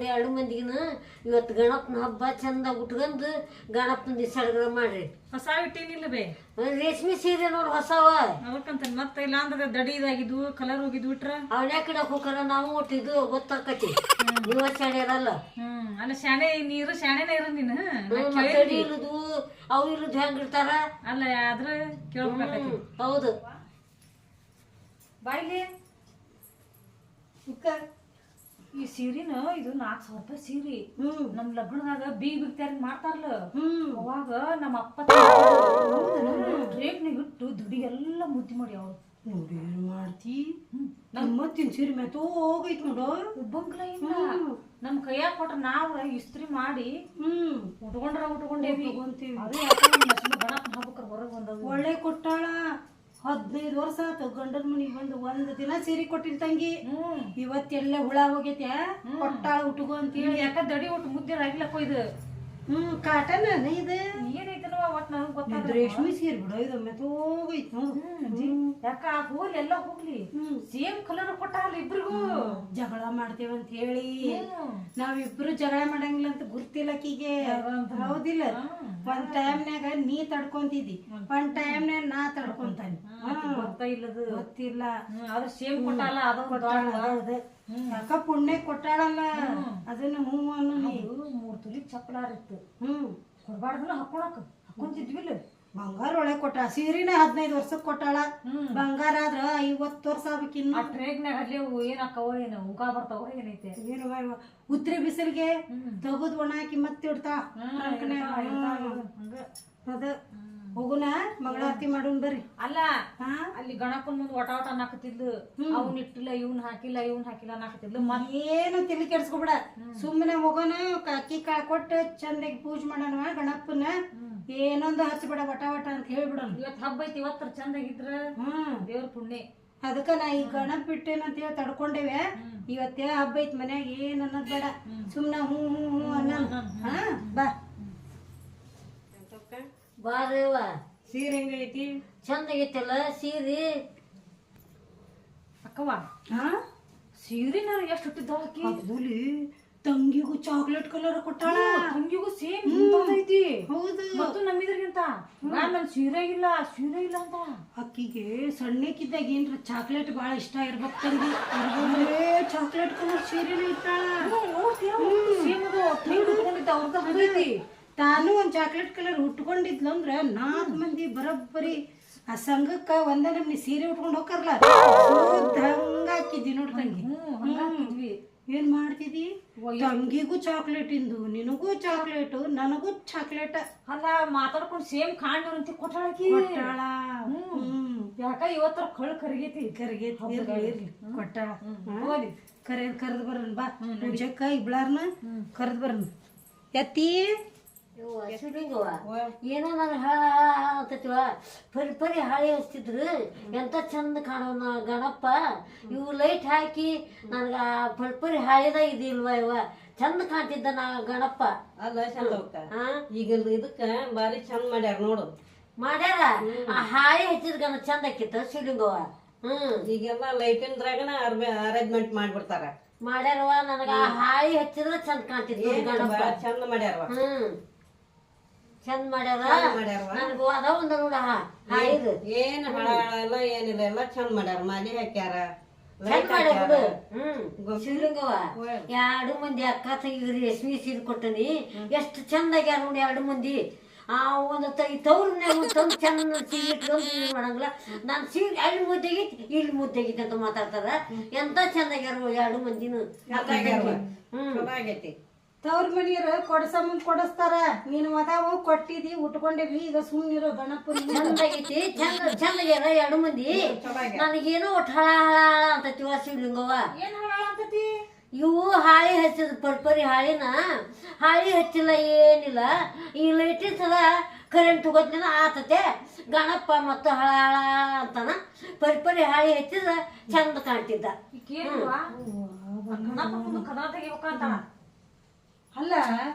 ನೋಡಿ 2 ಮಂದಿಗಿನ ಇವತ್ತು ಗಣಪನ ಹಬ್ಬ ಚಂದ ಉಟ್ಕೊಂಡು ಗಣಪನ ಸಡಗರ ಮಾಡ್ರಿ. ಹೊಸ ಇಟ್ಟೇನಿಲ್ಲ ಬೇ ರೇಷ್ಮೆ ಸೀರೆ ನೋಡಿ ಹೊಸವ ಅವಕ್ಕಂತ ಮತ್ತೆ ಇಲ್ಲ ಅಂದ್ರೆ ದಡಿ ಇದಾಗಿದ್ವು ಕಲರ್ ಹೋಗಿದ್ವು ಇಟ್ರ ಅವನ್ಯಾಕ ಇಡಕ್ ಹೋಗಾರ ನಾವು ಒಟ್ಟಿದ್ದು ಗೊತ್ತಾಕತಿ. ನೀವ ಶಾಣ್ಯರಲ್ಲ. ಅಲ್ಲ ಶಾಣೆ ನೀರು ಶಾಣೆನೇ ಇರ ನೀನು ತಡಿ ಇಲ್ಲದು ಅವು ಇಲ್ಲದು ಹೆಂಗ್ ಇರ್ತಾರ ಅಲ್ಲ ಆದ್ರ ಕೇಳ್ಬೇಕಾಗಿ. ಹೌದು ಬಾಯ್ಲಿ ಈ ಸೀರಿನ ಇದು 4,000 ರೂಪಾಯಿ ಸೀರೆ. ನಮ್ ಲಗ್ನದಾಗ ಬಿಗ್ತಾರ ಮಾಡ್ತಾರಲ್ಲ ಅವಾಗ ನಮ್ಮ ಅಪ್ಪ ರೇಟ್ನಾಗ ಇಟ್ಟು ದುಡಿ ಎಲ್ಲ ಮುದ್ದಿ ಮಾಡಿ ಅವ್ರು ನೋಡಿ ಏನ್ ಮಾಡ್ತಿ ನಮ್ ಮತ್ತಿನ ಸೀರೆ ಮೆತ್ತೋ ಹೋಗೈತ್ ನೋಡು. ಒಬ್ಬಂಗ್ಲ ಇಲ್ಲ ನಮ್ ಕೈಯಾಗ ಕೊಟ್ರ ನಾವ್ ಇಸ್ತ್ರಿ ಮಾಡಿ ಉಟ್ಕೊಂಡೇವಿ. ಅದು ಗಣಪನ ಹಬ್ಬಕ್ಕ ಹೊರಗ್ ಬಂದವು. ಒಳ್ಳೆ ಕೊಟ್ಟಾಳ. 15 ವರ್ಷ ಆತು ಗಂಡನ ಮನಿಗೆ ಬಂದು 1 ದಿನ ಸೀರೆ ಕೊಟ್ಟಿಲ್ ತಂಗಿ. ಇವತ್ತೆಲ್ಲ ಹುಳ ಹೋಗೈತೆ ಕೊಟ್ಟಾಳ ಉಟ್ಕೋ ಅಂತ ಹೇಳಿ. ಯಾಕ ದಡಿ ಒಟ್ಟು ಮುದ್ದೆ ಆಗಿಲ್ಲಕ್ಕೋ ಇದು ಕಾಟನ್ ಇದು ಏನೈತಲ್ವ ಒಟ್ ನನಗ್ ಗೊತ್ತಾಗ ರೇಷ್ಮೆ ಸೀರೆ ಬಿಡೋ ಇದು ಮೆತ್ತೋಗೈತ್ ಯಾಕ ಹೋಗ್ಲಿ ಎಲ್ಲ ಹೋಗ್ಲಿ ಸೇಮ್ ಕಲರ್ ಕೊಟ್ಟಾಗಲ್ಲ ಇಬ್ರಿಗೂ. ಜಗಳ ಮಾಡ್ತೇವಂತ ಹೇಳಿ ನಾವಿಬ್ರು ಜಗಳ ಮಾಡಂಗಿಲ್ಲ ಅಂತ ಗುರ್ತಿಲ್ಲ ಆಕಿಗೆ. ಹೌದಿಲ್ಲ? ಒಂದ್ ಟೈಮ್ನಾಗ ನೀ ತಡ್ಕೊಂತಿದ್ದಿ, ಒಂದ್ ಟೈಮ್ನಾಗ ನಾ ತಡ್ಕೊಂತಾನೆ. ಇಲ್ಲದು ಗೊತ್ತಿಲ್ಲ ಅದ್ರ ಸೇಮ್ ಕೊಟ್ಟಾಲ ಅದ ಯಾಕ ಪುಣ್ಯ ಕೊಟ್ಟಾಳಲ್ಲ ಅದನ್ನ ಹೂ ಅನ್ನು. 3 ತುಲಿ ಚಪ್ಪಲಾರ ಇತ್ತು ಕೊಡ್ಬಾರ್ದಲ್ಲ ಹಾಕೊಂತಿದ್ವಿಲ್ಲ. ಬಂಗಾರ ಒಳ್ಳೆ ಕೊಟ್ಟ ಸೀರಿನ 15 ವರ್ಷಕ್ ಕೊಟ್ಟಾಳ. ಬಂಗಾರ ಆದ್ರ 50 ವರ್ಷ ಆಗ್ಬೇಕಿನ್ನು. ಆ ಟ್ರೇಗ್ನಾಗ ಅಲ್ಲಿ ಏನಾಕವ ಏನ ಉಗಾ ಬರ್ತಾವ ಏನೈತೆ ಏನು ಉತ್ರಿ ಬಿಸಿಲಿಗೆ ತಗದ್ ಒಣ ಹಾಕಿ ಮತ್ತೆ ಇಡ್ತಾ ಅದ. ಹೋಗುನ ಮಂಗಳಾರತಿ ಮಾಡೋನ್ ಬರ್ರಿ. ಅಲ್ಲ ಅಲ್ಲಿ ಗಣಪನ್ ಮುಂದ್ ಒಟ ಒಟ ಅನ್ನಕತ್ತಿದ್ಲು. ಅವ್ನ್ ಇಟ್ಟಿಲ್ಲ ಇವ್ನ್ ಹಾಕಿಲ್ಲ ಅನ್ನಕತ್ತಿದ್ಲು. ಏನು ತಲೆ ಕೆಡ್ಸ್ಕೊಬಿಡ, ಸುಮ್ಮನೆ ಹೋಗೋಣ ಅಕ್ಕಿ ಕಾಳು ಕೊಟ್ಟು ಚಂದಾಗಿ ಪೂಜೆ ಮಾಡೋಣ ಗಣಪನ. ಏನೊಂದು ಹಚ್ಬಿಡ ವಟ ವಟ ಅಂತ ಹೇಳ್ಬಿಡೋಣ. ಇವತ್ ಹಬ್ಬ ಐತಿ ಇವತ್ತರ ಚಂದಾಗಿದ್ರ ದೇವ್ರ ಪುಣ್ಯ. ಅದಕ್ಕ ನಾ ಈ ಗಣಪ ಬಿಟ್ಟೇನಂತ ಹೇಳಿ ತಡ್ಕೊಂಡೇವೆ. ಇವತ್ತೇ ಹಬ್ಬ ಐತಿ ಮನ್ಯಾಗ ಏನ್ ಅನ್ನೋದ್ ಬೇಡ, ಸುಮ್ನ ಹೂ ಹೂ ಹೂ ಅನ್ನ. ಬಾ ಬಾರೇವ ಸೀರೆ ಹೆಂಗೈತಿ? ಚಂದಾಗೈತಲ್ಲ ಸೀರೆ. ಅಕ್ಕವ ಸೀರೆ ನಾನು ಎಷ್ಟು ಹುಟ್ಟಿದ್ದಾವ ಹಾಕಿ ತಂಗಿಗೂ ಚಾಕ್ಲೇಟ್ ಕಲರ್ ಕೊಟ್ಟಾಳ. ತಂಗಿಗೂ ಸೇಮ್ ಐತಿ. ಹೌದು ಮತ್ತು ನಮ್ಮಿದ್ರಿಗಿಂತ ನನ್ ಸೀರೆ ಇಲ್ಲ ಅಂತ. ಅಕ್ಕಿಗೆ ಸಣ್ಣಕ್ಕಿದ್ದಾಗ ಏನ್ರ ಚಾಕ್ಲೇಟ್ ಬಾಳ ಇಷ್ಟ ಇರ್ಬೇಕು ತಂಗಿ. ಚಾಕ್ಲೇಟ್ ಕಲರ್ ಸೀರೆನೇ ಇಟ್ಟಾಳ. ತಾನು ಒಂದ್ ಚಾಕ್ಲೇಟ್ ಕಲರ್ ಉಟ್ಕೊಂಡಿದ್ಲು ಅಂದ್ರ 4 ಮಂದಿ ಬರೋಬ್ಬರಿ ಆ ಸಂಘಕ್ಕ ಒಂದ ನಮ್ನಿ ಸೀರೆ ಉಟ್ಕೊಂಡ್ ಹೋಗ್ತಾರಲ್ಲ ಹಂಗ ಹಾಕಿದ್ವಿ ನೋಡ್ ತಂಗಿ. ಏನ್ ಮಾಡ್ತಿದಿ? ತಂಗಿಗೂ ಚಾಕ್ಲೇಟ್ ಇಂದು, ನಿನಗೂ ಚಾಕ್ಲೇಟ್, ನನಗೂ ಚಾಕ್ಲೇಟ್. ಅಲ್ಲ ಮಾತಾಡ್ಕೊಂಡ್ ಸೇಮ್ ಕಾಂಡ್ ಅಂತ ಕೊಟ್ಟಾಳಕಿ. ಯಾಕ ಇವತ್ತರ ಕಳ್ ಕರಿಗೈತಿ ಕೊಟ್ಟಾಳ. ಕರೆದ್ ಬರೋಣ ಬಾ ಪೂಜಕ್ಕ ಇಬ್ಳಾರ್ನ ಕರೆದ್ ಬರೋಣ. ಎತ್ತಿ ಏನೋ ನಾನು ಅಂತತಿವ ಪರಿ ಹಾಳಿ ಹಚ್ತಿದ್ರು. ಎಂತ ಚಂದ ಕಾಣೋನ ಗಣಪ. ಇವು ಲೈಟ್ ಹಾಕಿ ನನ್ಗ ಪರಿ ಹಾಳಿದ ಇದಿಲ್ವಾ ಇವ ಚಂದ ಕಾಣ್ತಿದ್ದ ನಾ ಗಣಪ. ಅಲ್ಲ ಚಂದ ಈಗ ಇದಕ್ಕ ಬಾರಿ ಚಂದ ಮಾಡ್ಯಾರ ನೋಡು. ಮಾಡ್ಯಾರ ಆ ಹಾಳಿ ಹಚ್ಚಿದ ಗಣ ಚಂದ ಆಕಿತ್ತ ಶಿಲಿಂಗವ. ಈಗೆಲ್ಲ ಲೈಟಿಂದ್ರಾಗನ ಅರೇಂಜ್ಮೆಂಟ್ ಮಾಡ್ಬಿಡ್ತಾರ. ಮಾಡ್ಯಾರವ ನನಗ ಆ ಹಾಳಿ ಹಚ್ಚಿದ್ರ ಚಂದ ಕಾಣ್ತಿದ್ದ ಗಣಪ. ಚಂದ ಮಾಡ್ಯಾರವ. ಚಂದ ಮಾಡ್ಯಾರ. ನನ್ಗೂ ಅದ ಒಂದ ನೋಡ ಹಾಳಿದು ಏನ್ ಹಾಳಲ್ಲ ಏನಿಲ್ಲ ಎಲ್ಲ ಚಂದ ಮಾಡ್ಯಾರ. ಮಾಲಿ ಹಾಕ್ಯಾರ ಚಂದ ಮಾಡ್ಯಾರ. ಶಿವಲಿಂಗವ 2 ಮಂದಿ ಅಕ್ಕ ತಂಗಿ ರೇಷ್ಮೆ ಸೀರೆ ಕೊಟ್ಟನಿ. ಎಷ್ಟು ಚಂದ ಆಗ್ಯಾರ ನೋಡಿ 2 ಮಂದಿ. ಆ ಒಂದು ತವ್ರನ್ಯಾಗ ತಂದು ಚಂದ ಸೀರೆ ಇಟ್ಕೊಂಡು ಮಾಡಂಗಿಲ್ಲ. ನಾನು ಸೀರೆ ಅಲ್ಲಿ ಮುದ್ದೆಗಿತ್ತು ಇಲ್ಲಿ ಮುದ್ದೆಗಿತ್ತು ಅಂತ ಮಾತಾಡ್ತಾರ. ಎಂತ ಚಂದ ಆಗ್ಯಾರ 2 ಮಂದಿನು. ಆಗೈತಿ. ತವ್ರ ಮನಿಯರು ಕೊಡ್ಸಮ್ಮನ್ ಕೊಡಿಸ್ತಾರ. ನೀನು ಅದಾವು ಕೊಟ್ಟಿದಿ ಉಟ್ಕೊಂಡೇವಿ. ಈಗ ಸುಮ್ಮನಿರೋ ಗಣಪನ ಚಂದಾಗೈತಿ. ಚಂದಾಗ್ಯಾರ 2 ಮಂದಿ. ನನಗೇನೋ ಒಟ್ಟು ಹಳ ಹಳ ಅಂತತಿವ ಶಿವಲಿಂಗವ್ವ. ಏನ್ ಹಾಳ ಅಂತತಿ? ಇವು ಹಾಳಿ ಹಚ್ಚಿದ ಪರ್ಪರಿ ಹಾಳಿನ ಹಾಳಿ ಹಚ್ಚಿಲ್ಲ ಏನಿಲ್ಲ. ಈ ಲೈಟಿನ ಸಲ ಕರೆಂಟ್ ಹೋಗೋದ್ನ ಆತತೆ. ಗಣಪ ಮತ್ತು ಹಳ ಹಳ ಅಂತಾನ ಪರ್ಪರಿ ಹಾಳಿ ಹಚ್ಚಿದ ಚಂದ ಕಾಣ್ತಿದ್ದ. ಅಲ್ಲ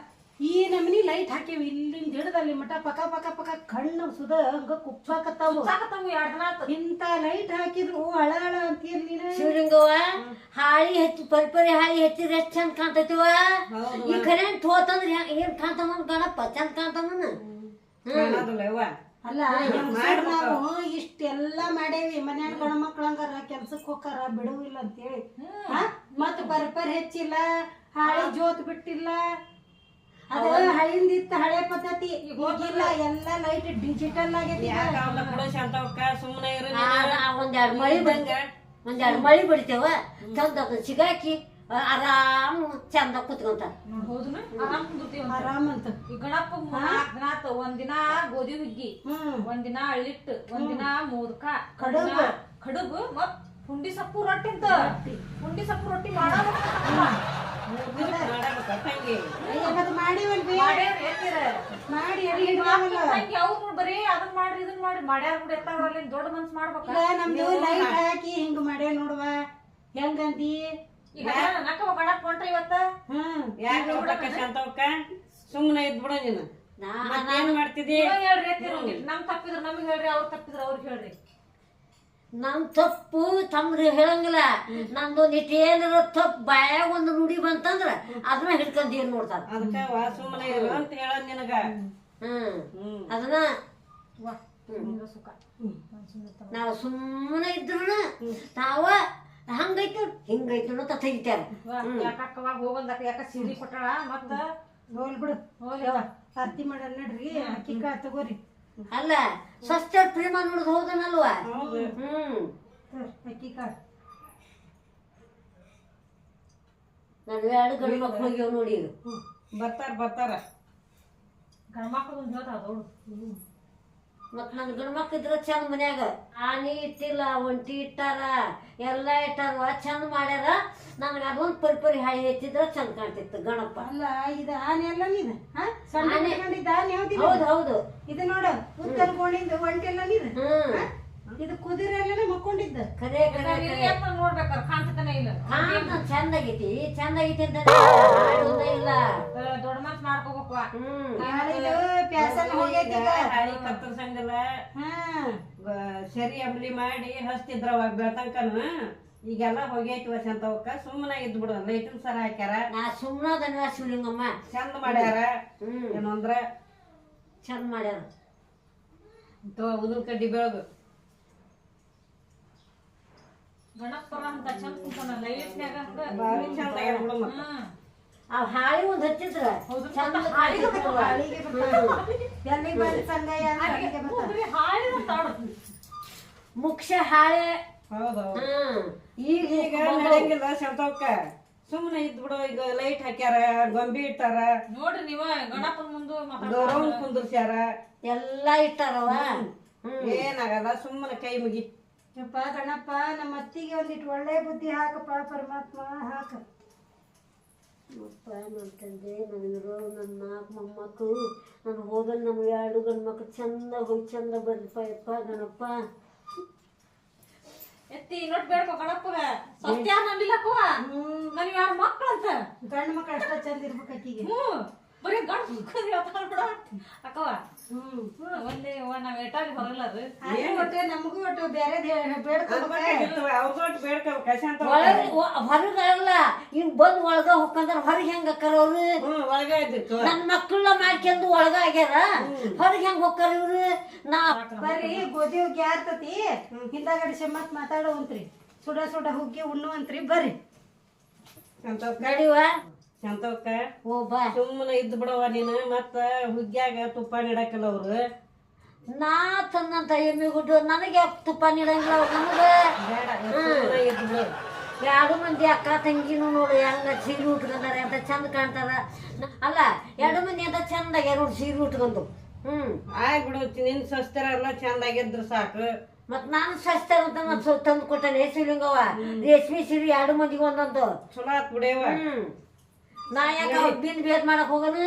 ಈ ನಮನಿ ಲೈಟ್ ಹಾಕ್ಯವಿ ಇಲ್ಲಿಂದ ಹಿಡ್ದ ಅಲ್ಲಿ ಮಠ ಪಕ ಪಕ ಪಕ ಕಣ್ಣು ಸುದ ಹಂಗ ಕುಪ್ಸಾಕತ್ತಾವು ಸಾಕತ್ತವು 2 ದಿನ ಆತು. ಇಂತ ಲೈಟ್ ಹಾಕಿದ್ರು ಹಳ ಹಳ ಅಂತೀರ್ ನೀನು. ಶಿವಲಿಂಗವ್ವ ಹಾಳಿ ಹೆಚ್ಚಿ ಪರಿಪರಿ ಹಾಳಿ ಹೆಚ್ಚಿದ್ರೆ ಎಷ್ಟ್ ಚಂದ ಕಾಣ್ತೈತಿವ. ಈ ಕರೆಂಟ್ ಹೋತಂದ್ರ ಏನ್ ಕಾಣ್ತಾನ ಗಣಪ ಚಂದ ಕಾಣ್ತಾನ. ಅಲ್ಲ ನಾವು ಇಷ್ಟೆಲ್ಲಾ ಮಾಡೇವಿ ಮನ್ಯಾಗ ಗಣ ಮಕ್ಳಂಗಾರ ಕೆಲ್ಸಕ್ ಹೋಗಾರ ಬಿಡುವಿಲ್ಲ ಅಂತೇಳಿ ಮತ್ ಪರಿಪರಿ ಹೆಚ್ಚಿಲ್ಲ ಹಾಳಿ ಜೋತ್ ಬಿಟ್ಟಿಲ್ಲ. ಅದು ಹಳಿಂದಿತ್ತ ಹಳೆ ಪದ್ಧತಿ ಈಗಿಲ್ಲ ಎಲ್ಲ ಲೈಟ್ ಡಿಜಿಟಲ್ ಆಗೈತಿ. ಸುಮ್ಮನೆ ಒಂದೆರಡು ಮಳಿ ಬಿಡ್ತೇವ ತಂದ ಸಿಗಾಕಿ ಆರಾಮ್ ಚಂದ ಕುತ್ಕೊಂತ. ಹೌದನ ಆರಾಮ್ ಕುಂದಿರ್ತೀವಿ ಆರಾಮ್ ಅಂತ. ಈ ಗಣಪ 4 ದಿನ ಆತು. ಒಂದಿನ ಗೋಧಿ ಹುಗ್ಗಿ, ಒಂದಿನ ಅಳ್ಳಿಟ್ಟು, ಒಂದಿನ ಮೋದಕ, ಕಡುಬು ಮತ್ ಪುಂಡಿ ಸೊಪ್ಪು ರೊಟ್ಟಿ ಅಂತ. ಪುಂಡಿ ಸೊಪ್ಪು ರೊಟ್ಟಿ ಅವ್ರು ಬರೀ ಅದನ್ನ ಮಾಡ್ರಿ ಇದನ್ನ ಮಾಡಿ ಮಾಡ್ಯಾರ ಕೂಡ ಎತ್ತಾವ್ರಲ್ಲಿ ದೊಡ್ಡ ಮನ್ಸ್ ಮಾಡ್ಬೇಕ. ನಮ್ದು ಲೈಟ್ ಹಾಕಿ ಹಿಂಗ ಮಾಡೇ ನೋಡುವ ಹೆಂಗಂತಿ. ಈಗ ನಕ್ಕವ ಗಣಪ ಹೊಂಟ ಇವತ್ತ. ಶಾಂತವಕ್ಕ ಸುಮ್ಮನೆ ಇದ್ಬಿಡ ನೀನು. ಏನ್ ಮಾಡ್ತಿದ್ದಿ? ಹೇಳ್ರಿ ಎತ್ತಿರೋಂಗಿ. ನಮ್ ತಪ್ಪಿದ್ರ ನಮಗ್ ಹೇಳ್ರಿ, ಅವ್ರ ತಪ್ಪಿದ್ರ ಅವ್ರಿಗೆ ಹೇಳ್ರಿ. ನಮ್ ತಪ್ಪು ತಮ್ರಿ ಹೇಳಂಗಿಲ್ಲ. ನಂದೊಂದ್ ಇಟ್ಟು ಏನಾರ ತಪ್ಪು ಬಾಯಾಗ ಒಂದು ನುಡಿ ಬಂತಂದ್ರ ಅದನ್ನ ಹಿಡ್ಕೊಂಡ್ ಏನ್ ನೋಡ್ತಾರ. ಅದಕ್ಕ ಸುಮ್ಮನೆ ಇರು ಅಂತ ಹೇಳೋದ್ ನಿನಗ. ಅದನ್ನ ಸುಖ ನಾವ್ ಸುಮ್ಮನೆ ಇದ್ರು ತಾವ ಹಂಗೈತು ಹಿಂಗೈತು ಅಂತ ತೆಗಿತಾರ. ಯಾಕಕ್ಕವ ಹೋಗಲ್ದಕ್ಕ ಯಾಕ ಸೀರೆ ಕೊಟ್ಟಾಳ ಮತ್ತ ಹೋಲ್ ಬಿಡು ಆರ್ತಿ ಮಾಡಲ್ ನಡ್ರಿ ಅಕ್ಕಿ ಕಾಳು ತಗೋರಿ. ಅಲ್ಲ ಸ್ವಚ್ಛ ಪ್ರೇಮ ನೋಡುದು ಹೌದನಲ್ವಾ. ಅಕ್ಕಿ ಕಾಳು ನಾನು 2 ಗಂಡು ಮಕ್ಳು ಹೋಗ್ಯಾವ ನೋಡಿ. ಬರ್ತಾರ ಗಣಮಕ್ಳು ಒಂದು ಹೇಳ್ತಾವ. ಮತ್ ನನ್ ಗಂಡ್ಮಕ್ಳು ಇದ್ರ ಚಂದ ಮನ್ಯಾಗ ಆನಿ ಇಟ್ಟಿಲ್ಲ, ಒಂಟಿ ಇಟ್ಟಾರ, ಎಲ್ಲಾ ಇಟ್ಟಾರ ಚಂದ ಮಾಡ್ಯಾರ. ನನ್ಗ ಅದೊಂದ್ ಪರಿಪರಿ ಹಾಳಿ ಹೆಚ್ಚಿದ್ರ ಚಂದ ಕಾಣ್ತಿತ್ತು ಗಣಪ. ಅಲ್ಲ ಇದು ಆನೆ ಎಲ್ಲ ನೀನು ಹೌದು ಹೌದು. ಇದು ನೋಡು ಉತ್ತರ್ಕೊಂಡಿದ್ದು ಒಂಟಿ ಎಲ್ಲ ನೀನು. ಇದು ಕುದುರೆ ಎಲ್ಲ ಮಕ್ಕೊಂಡಿದ್ದ. ಖರೆ ನೋಡ್ಬೇಕಾರ ಕಾಣ್ತಾನೆ ಇಲ್ಲ. ಚಂದ ಆಗೈತಿ ಚಂದ ಆಗೈತಿ ಅಂತ ಇಲ್ಲ. ದೊಡ್ಡ ಮನ್ಸ್ ಮಾಡ್ಕೋಬೇಕು. ಪ್ಯಾಸನ್ ಹೋಗೈತಿ ಹಾಳಿ ಕತ್ತರ್ಸಂಗಲ್ಲ. ಸರಿ ಅಂಬ್ಲಿ ಮಾಡಿ ಹಚ್ತಿದ್ರವ ಬೆಳ್ತಂಕನ. ಈಗೆಲ್ಲ ಹೋಗೈತಿವ ಶಾಂತವಕ್ಕ ಸುಮ್ಮನೆ ಇದ್ ಬಿಡು. ಲೈಟಿನ ಸರ ಹಾಕ್ಯಾರ. ನಾ ಸುಮ್ಮನದನ್ವ ಶಿವಲಿಂಗಮ್ಮ. ಚಂದ ಮಾಡ್ಯಾರ. ಏನು ಅಂದ್ರ ಚಂದ ಮಾಡ್ಯಾರ. ಉದುರ್ ಕಡ್ಡಿ ಬೆಳಗು ಗಣಪರ ಅಂತ ಚಂದ ಕುಂತಾನ ಲೈಟ್ನ್ಯಾಗ. ಬಾರಿ ಚಂದ ಆಗ್ಯಾರ ಬಿಡು. ಮತ್ತ ಅವ್ ಹಾಳಿ ಒಂದ್ ಹಚ್ಚಿದ್ರ ಚಂದ ಮುಖ್ಯ ಹಾಳೆ. ಈಗ ನಡೆಯಂಗಿಲ್ಲ ಶಾಂತವಕ್ಕ ಸುಮ್ಮನೆ ಇದ್ ಬಿಡು. ಈಗ ಲೈಟ್ ಹಾಕ್ಯಾರ, ಗೊಂಬಿ ಇಟ್ಟಾರ ನೋಡ್ರಿ ನೀವ ಗಣಪನ ಮುಂದೆ ಗೌರವ್ ಕುಂದ್ರಸ್ಯಾರ, ಎಲ್ಲಾ ಇಟ್ಟಾರವ. ಏನಾಗಲ್ಲ ಸುಮ್ಮನೆ ಕೈ ಮುಗಿ. ಯಪ್ಪ ಗಣಪ ನಮ್ಮ ಅತ್ತಿಗೆ ಒಂದಿಟ್ಟು ಒಳ್ಳೆ ಬುದ್ಧಿ ಹಾಕಪ್ಪ ಪರಮಾತ್ಮ ಹಾಕ. ನನ್ನ ತಂದೆ ನನಗಿರೋ ನನ್ನ 4 ಮೊಮ್ಮಕ್ಕಳು ನಾನು ಹೋಗಲ್. ನಮ್ಮ 2 ಗಂಡು ಮಕ್ಳು ಚಂದ ಹೋಗಿ ಚಂದ ಬರ್ರಿಪ್ಪ ಯಪ್ಪ ಗಣಪ. ಎತ್ತಿ ನೋಟ್ ಬೇಡ್ಕೊ ಗಣಪಗ. ಸತ್ಯ ನಂಬಿಲ್ಲಕ್ಕವ ನನ್ 2 ಮಕ್ಳು ಅಂತ. ಗಂಡು ಮಕ್ಳು ಅಷ್ಟ ಚಂದ ಇರ್ಬೇಕು ಅಕ್ಕಿಗೆ. ಬರೀ ಗಂಡು ಮಕ್ಕಳು ಅಕ್ಕವ. ಒಂದೇ ನಾವ್ ಎಟಾಗಿ ಹೊರಲ್ಲ. ಅದು ನಮಗೂ ಒಟ್ಟು ಬೇರೆ ಹೊರಗಲ್ಲ ಇನ್ ಬಂದ್ ಒಳಗ ಹೋಗಂದ್ರ ಹೊರಗೆ ಹೆಂಗ ಅಕ್ಕಾರ ಅವ್ರು. ನನ್ ಮಕ್ಕಳ ಮಾಡ್ಕೊಂಡು ಒಳಗ ಆಗ್ಯಾರ. ಹೊರಗೆ ಹೆಂಗ್ ಹೋಗ್ತಾರ ಇವ್ರು. ನಾ ಬರ್ರಿ ಗೋಧಿ ಹುಗ್ಗಿ ಆರ್ತತಿ ಹಿಂದಾಗಡೆ ಸೆಮ್ಮತ್ ಮಾತಾಡೋವಂತ್ರಿ. ಸುಡ ಸುಡ ಹುಗ್ಗಿ ಉಣ್ಣುವಂತ್ರಿ ಬರ್ರಿ. ನಡಿವ ಶಾಂತವಕ್ಕ ಹೋಗ್ಬಾ. ಸುಮ್ಮನೆ ಇದ್ ಬಿಡವ ನೀನು. ಮತ್ತ ಹುಗ್ಗ್ಯಾಗ ತುಪ್ಪ ನೀಡಕಲ್ಲ ಅವ್ರು. ನಾ ತಂದಂತ ಎಮ್ಮಿ ಗುಡ್ಡು ನನಗೆ ತುಪ್ಪ ನೀಡಂಗಿಲ್ಲ ನಮಗ. 2 ಮಂದಿ ಅಕ್ಕ ತಂಗಿನೂ ನೋಡು ಹೆಂಗ ಸೀರೆ ಉಟ್ಕೊಂಡಾರ ಅಂತ ಚಂದ ಕಾಣ್ತಾರ. ಅಲ್ಲ 2 ಮಂದಿ ಅಂತ ಚಂದ ಆಗ್ಯಾರ ನೋಡಿ ಸೀರೆ ಉಟ್ಕೊಂಡು. ಆಗ್ಬಿಡು ನಿನ್ ಸಸ್ತರ ಎಲ್ಲ ಚಂದ ಆಗಿದ್ರ ಸಾಕು. ಮತ್ ನಾನು ಸಸ್ತಾರ ಅಂತ ಮತ್ ತಂದು ಕೊಟ್ಟೆ ಶಿವಲಿಂಗವ್ವ. ರೇಷ್ಮೆ ಸೀರೆ 2 ಮಂದಿಗೆ ಒಂದೊಂದು ಚಲೋ ಆತ್ ಬಿಡೇವ. ನಾ ಯಾಕ ಬಿನ್ ಬೇದ್ ಮಾಡಕ್ ಹೋಗನು.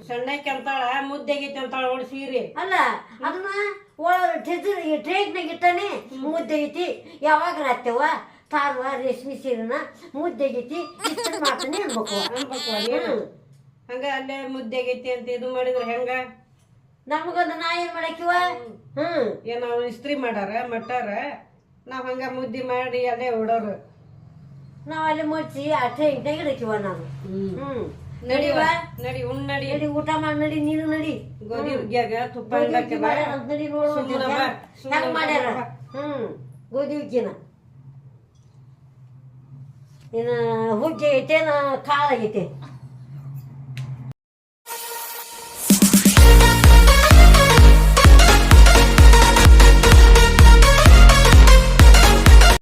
ಸಣ್ಣಕ್ಕೆ ಅಂತಾಳ ಮುದ್ದೆಗೈತಿ ಅಂತಾಳ ನೋಡಿ ಸೀರೆ. ಅಲ್ಲ ಅದನ್ನ ಟ್ರೇಕ್ನಾಗ ಇಟ್ಟಾನೆ ಮುದ್ದೆಗೈತಿ. ಯಾವಾಗ ರಾತ್ಯವ ತಾರುವ ರೇಷ್ಮೆ ಸೀರೆನ ಮುದ್ದೆಗೈತಿ ಇಷ್ಟ ಮಾಡ್ತಾನೆ ಅನ್ಬೇಕು. ಹಂಗ ಅಲ್ಲೇ ಮುದ್ದೆಗೈತಿ ಅಂತ ಇದು ಮಾಡಿದ್ರ ಹೆಂಗ. ನಮಗೊಂದು ನಾ ಏನ್ ಮಾಡಾಕಿವ ಏನೋ ಇಸ್ತ್ರಿ ಮಾಡಾರ ಮಟ್ಟಾರ ನಾವ್ ಹಂಗ ಮುದ್ದಿ ಮಾಡಿ ಅದೇ ಉಡೋರು. ನಾವ್ ಅಲ್ಲಿ ಮುಚ್ಚಿ ಅಟ್ಟೆ ಇಂಟಾಗ ಇಡಕಿವ ನಾವು. ನಡಿವ ನಡಿ ಉಣ್ ನಡಿ ನಡಿ ಊಟ ಮಾಡಿ ನಡಿ, ನೀನು ನಡಿ. ಗೋಧಿ ಹುಗ್ಗ್ಯಾಗ ತುಪ್ಪ ಗೋಧಿ ಹುಗ್ಗಿ ಹಾಕಿ ಮಾಡ್ಯಾರ ಅಂತ ನಡಿ ನೋಡು ಸುಮ್ಮನೆ ಬಾ, ಸುಮ್ಮನೆ ಹೆಂಗ್ ಮಾಡ್ಯಾರ. ಬಾ. ಗೋಧಿ ಹುಗ್ಗಿನ ಇನ್ನ ಹುಗ್ಗಿ ಐತೇನ ಕಾಳಾಗೈತೆ.